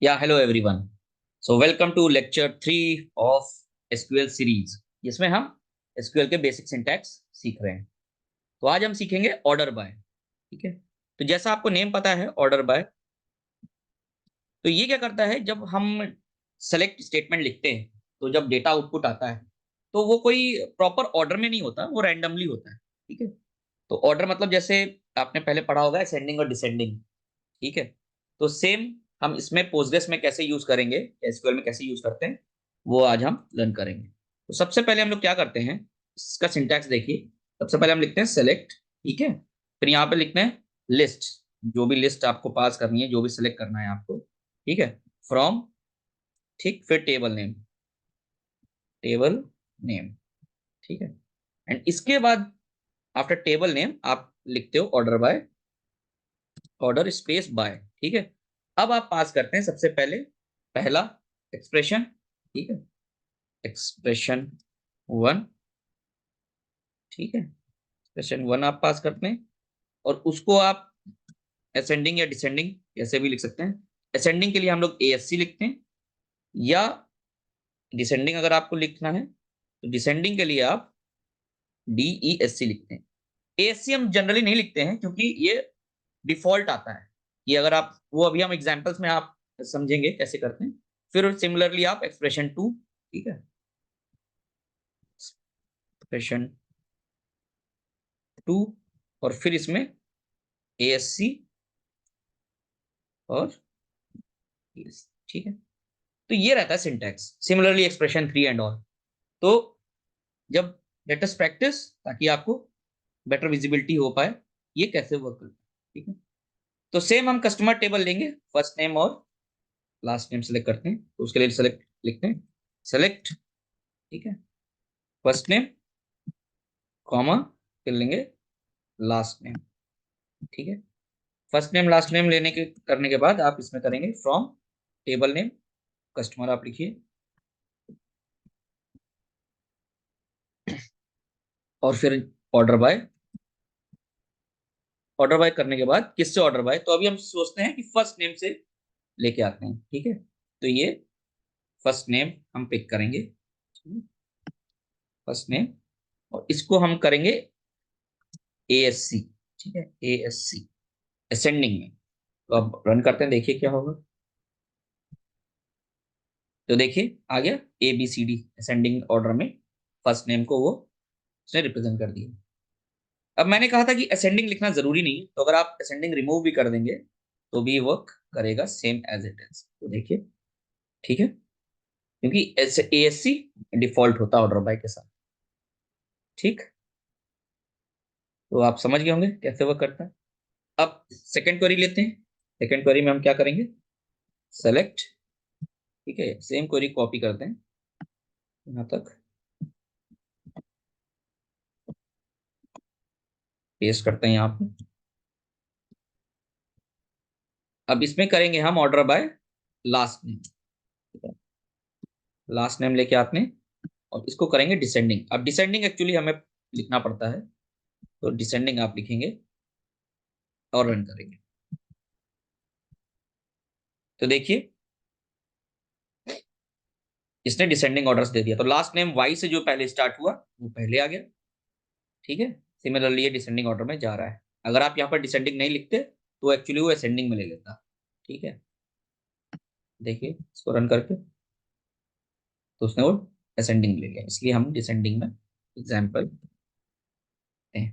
Yeah, hello everyone. So welcome to lecture 3 of SQL series. जिसमें हम SQL के basic syntax सीख रहे हैं। तो आज हम सीखेंगे ऑर्डर बाय। ठीक है। तो जैसा आपको नेम पता है ऑर्डर बाय, तो ये क्या करता है जब हम सेलेक्ट स्टेटमेंट लिखते हैं, तो जब डेटा आउटपुट आता है तो वो कोई प्रॉपर ऑर्डर में नहीं होता, वो रैंडमली होता है। ठीक है। तो ऑर्डर मतलब जैसे आपने पहले पढ़ा होगा असेंडिंग और डिसेंडिंग। ठीक है। तो सेम हम इसमें पोस्टग्रेस में कैसे यूज करेंगे, एसक्यूएल में कैसे यूज करते हैं, वो आज हम लर्न करेंगे। तो सबसे पहले हम लोग क्या करते हैं, इसका सिंटैक्स देखिए। सबसे पहले हम लिखते हैं सेलेक्ट। ठीक है। फिर यहाँ पे लिखते हैं लिस्ट, जो भी लिस्ट आपको पास करनी है, जो भी सिलेक्ट करना है आपको। ठीक है। फ्रॉम। ठीक। फिर टेबल नेम, टेबल नेम। ठीक है। एंड इसके बाद आफ्टर टेबल नेम आप लिखते हो order by, order space by. ठीक है। अब आप पास करते हैं सबसे पहले पहला एक्सप्रेशन। ठीक है। Expression one. ठीक है। एक्सप्रेशन वन आप पास करते हैं और उसको आप असेंडिंग या डिसेंडिंग कैसे भी लिख सकते हैं। असेंडिंग के लिए हम लोग ASC लिखते हैं, या डिसेंडिंग अगर आपको लिखना है तो डिसेंडिंग के लिए आप DESC लिखते हैं। ASC हम जनरली नहीं लिखते हैं क्योंकि ये डिफॉल्ट आता है। ये अगर आप वो अभी हम एग्जांपल्स में आप समझेंगे कैसे करते हैं। फिर सिमिलरली आप एक्सप्रेशन टू। ठीक है। एक्सप्रेशन टू और फिर इसमें ASC और ESC। ठीक है। तो ये रहता है syntax. Similarly expression three and all. तो जब लेट अस प्रैक्टिस, ताकि आपको बेटर विजिबिलिटी हो पाए ये कैसे वर्क करता है। ठीक है। तो सेम हम कस्टमर टेबल लेंगे, फर्स्ट नेम और लास्ट नेम सेलेक्ट करते हैं। तो उसके लिए सेलेक्ट लिखते हैं सेलेक्ट। ठीक है। फर्स्ट नेम कॉमा, फिर लेंगे लास्ट नेम। ठीक है। फर्स्ट नेम लास्ट नेम लेने के करने के बाद आप इसमें करेंगे फ्रॉम टेबल नेम कस्टमर आप लिखिए, और फिर ऑर्डर बाय। ऑर्डर बाय करने के बाद किससे ऑर्डर बाय, तो अभी हम सोचते हैं कि फर्स्ट नेम से लेके आते हैं। ठीक है। तो ये फर्स्ट नेम हम पिक करेंगे, फर्स्ट नेम, और इसको हम करेंगे ASC। ठीक है। ASC असेंडिंग में। तो अब रन करते हैं, देखिए क्या होगा। तो देखिए आ गया ABCD असेंडिंग ऑर्डर में, फर्स्ट नेम को वो उसने रिप्रेजेंट कर दिया। अब मैंने कहा था कि असेंडिंग लिखना जरूरी नहीं है, तो अगर आप असेंडिंग रिमूव भी कर देंगे तो भी वर्क करेगा सेम एज इट इज। तो देखिए ठीक है, क्योंकि ASC डिफॉल्ट होता है ऑर्डर बाय के साथ। ठीक। तो आप समझ गए होंगे कैसे वर्क करता है। अब सेकंड क्वेरी लेते हैं। सेकंड क्वेरी में हम क्या करेंगे, सेलेक्ट। ठीक है। सेम क्वेरी कॉपी करते हैं यहाँ तक, पेस्ट करते हैं यहाँ पे। अब इसमें करेंगे हम order by last name. Last name लेके आते हैं और इसको करेंगे डिसेंडिंग। अब डिसेंडिंग एक्चुअली हमें लिखना पड़ता है, तो डिसेंडिंग आप लिखेंगे और रन करेंगे। तो देखिए इसने डिसेंडिंग ऑर्डर्स दे दिया, तो लास्ट नेम वाई से जो पहले स्टार्ट हुआ वो पहले आ गया। ठीक है। सिमिलरली ये डिसेंडिंग ऑर्डर में जा रहा है। अगर आप यहाँ पर डिसेंडिंग नहीं लिखते तो एक्चुअली वो असेंडिंग में ले लेता। ठीक है। देखिए इसको रन करके, तो उसने वो असेंडिंग ले लिया, इसलिए हम डिसेंडिंग में एग्जाम्पल हैं।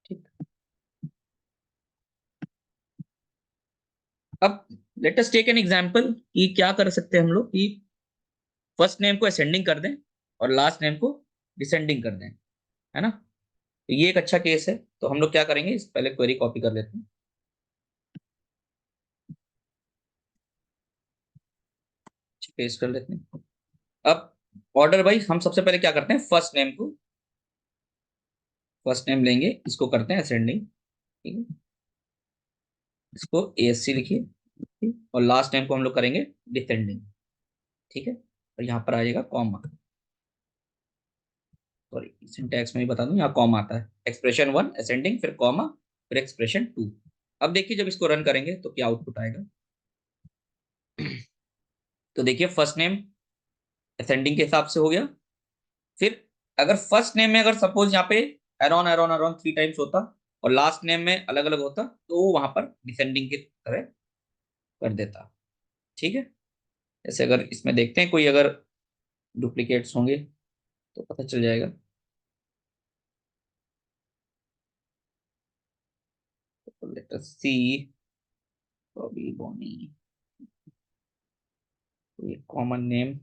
ठीक। अब let us take an example कि क्या कर सकते हैं हम लोग कि फर्स्ट नेम को असेंडिंग कर दें और लास्ट नेम को डिसेंडिंग कर दें, है ना। तो ये एक अच्छा केस है। तो हम लोग क्या करेंगे, इस पहले क्वेरी कॉपी कर लेते हैं, पेस्ट कर लेते हैं। अब ऑर्डर वाइज हम सबसे पहले क्या करते हैं, फर्स्ट नेम को, फर्स्ट नेम लेंगे, इसको करते हैं असेंडिंग। ठीक है। इसको ASC लिखिए। ठीक? और लास्ट नेम को हम लोग करेंगे डिसेंडिंग। ठीक है। और यहाँ पर आ जाएगा कॉमा, सॉरी सिंटैक्स में ही बता दूं, यहाँ कॉमा आता है। एक्सप्रेशन वन असेंडिंग, फिर कॉमा, फिर एक्सप्रेशन टू। अब देखिए जब इसको रन करेंगे तो क्या आउटपुट आएगा। तो देखिए फर्स्ट नेम असेंडिंग के हिसाब से हो गया। फिर अगर फर्स्ट नेम में अगर सपोज यहाँ पे एरॉन एरॉन एरॉन 3 टाइम्स होता और लास्ट नेम में अलग अलग होता तो वो वहां पर डिसेंडिंग की तरह कर देता। ठीक है। जैसे अगर इसमें देखते हैं कोई अगर डुप्लीकेट्स होंगे तो पता चल जाएगा। लेट अस सी। बॉबी बॉनी, कोई कॉमन नेम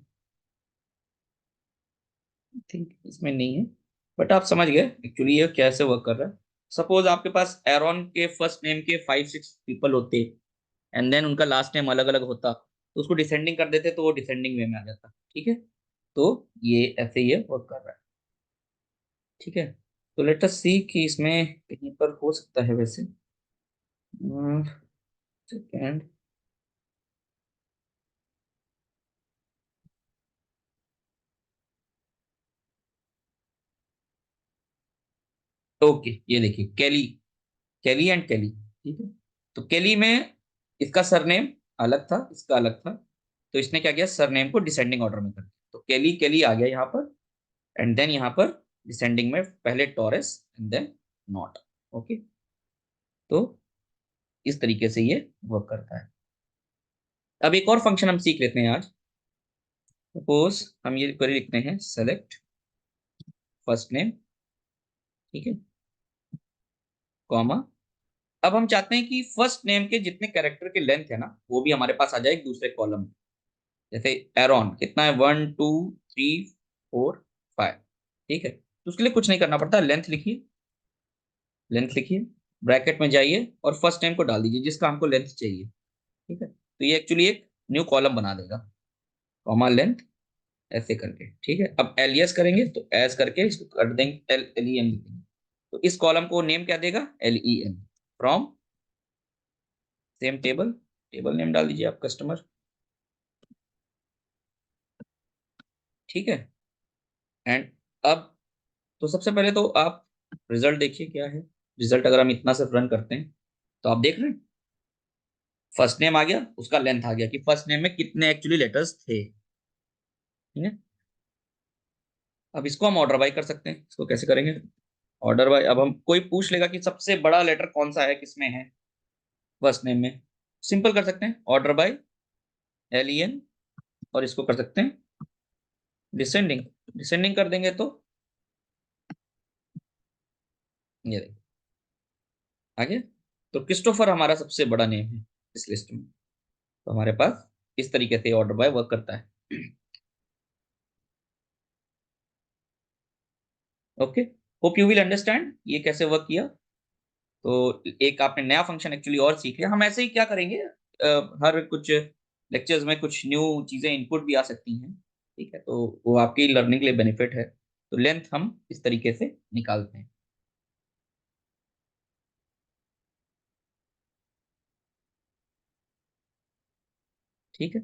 थिंक इसमें नहीं है, बट आप समझ गए एक्चुअली ये कैसे वर्क कर रहा है। सपोज आपके पास एरॉन के फर्स्ट नेम के 5-6 पीपल होते एंड देन उनका लास्ट नेम अलग अलग होता तो उसको डिसेंडिंग कर देते तो वो डिसेंडिंग वे में आ जाता। ठीक है। तो ये ऐसे ये वर्क कर रहा है। ठीक है। तो लेट अस सी कि इसमें कहीं पर हो सकता है वैसे। सेकेंड। ओके ये देखिए केली, केली एंड केली। ठीक है। तो केली में इसका सरनेम अलग था, इसका अलग था, तो इसने क्या किया सरनेम को डिसेंडिंग ऑर्डर में कर दिया। तो केली केली आ गया यहाँ पर एंड देन यहाँ पर डिसेंडिंग में पहले Taurus and then not. Okay. तो इस तरीके से ये वर्क करता है। अब एक और फंक्शन हम सीख लेते हैं आज। सपोज हम ये क्वेरी लिखते हैं सेलेक्ट फर्स्ट नेम। ठीक है। कॉमा। अब हम चाहते हैं कि फर्स्ट नेम के जितने कैरेक्टर के लेंथ है ना वो भी हमारे पास आ जाए एक दूसरे कॉलम में। जैसे एरॉन कितना है 1 2 3 4 5। ठीक है। तो उसके लिए कुछ नहीं करना पड़ता, लेंथ लिखिए, लेंथ लिखिए, ब्रैकेट में जाइए और फर्स्ट नेम को डाल दीजिए जिसका हमको लेंथ चाहिए। ठीक है। तो ये एक्चुअली एक न्यू कॉलम बना देगा, कॉमा लेंथ ऐसे करके। ठीक है। अब एलियस करेंगे तो एस करके इसको कर देंगे एल एल ई एन लिखेंगे। तो इस कॉलम को नेम क्या देगा L E N from same table. Table name डाल दीजिए आप कस्टमर। ठीक है। एंड अब तो सबसे पहले तो आप रिजल्ट देखिए क्या है। रिजल्ट अगर हम इतना सिर्फ रन करते हैं तो आप देख रहे हैं फर्स्ट नेम आ गया, उसका लेंथ आ गया कि फर्स्ट नेम में कितने एक्चुअली लेटर्स थे। ठीक है। अब इसको हम ऑर्डर बाय कर सकते हैं। इसको कैसे करेंगे ऑर्डर बाय। अब हम कोई पूछ लेगा कि सबसे बड़ा लेटर कौन सा है किसमें है फर्स्ट नेम में, सिंपल कर सकते हैं order by L E N और इसको कर सकते हैं डिसेंडिंग। डिसेंडिंग कर देंगे तो ये देखिए आगे। तो क्रिस्टोफर हमारा सबसे बड़ा नेम है इस लिस्ट में। तो हमारे पास इस तरीके से ऑर्डर बाय वर्क करता है। Okay. Hope you will understand ये कैसे वर्क किया। तो एक आपने नया फंक्शन एक्चुअली और सीख लिया। हम ऐसे ही क्या करेंगे हर कुछ लेक्चर्स में कुछ न्यू चीजें इनपुट भी आ सकती हैं। ठीक है। तो वो आपकी लर्निंग के लिए बेनिफिट है। तो लेंथ हम इस तरीके से निकालते हैं। ठीक है।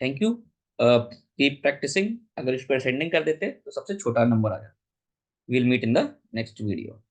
Thank you. Keep practising. अगर इस पर सेंडिंग कर देते तो सबसे छोटा नंबर आ जाता। Will meet in the next video.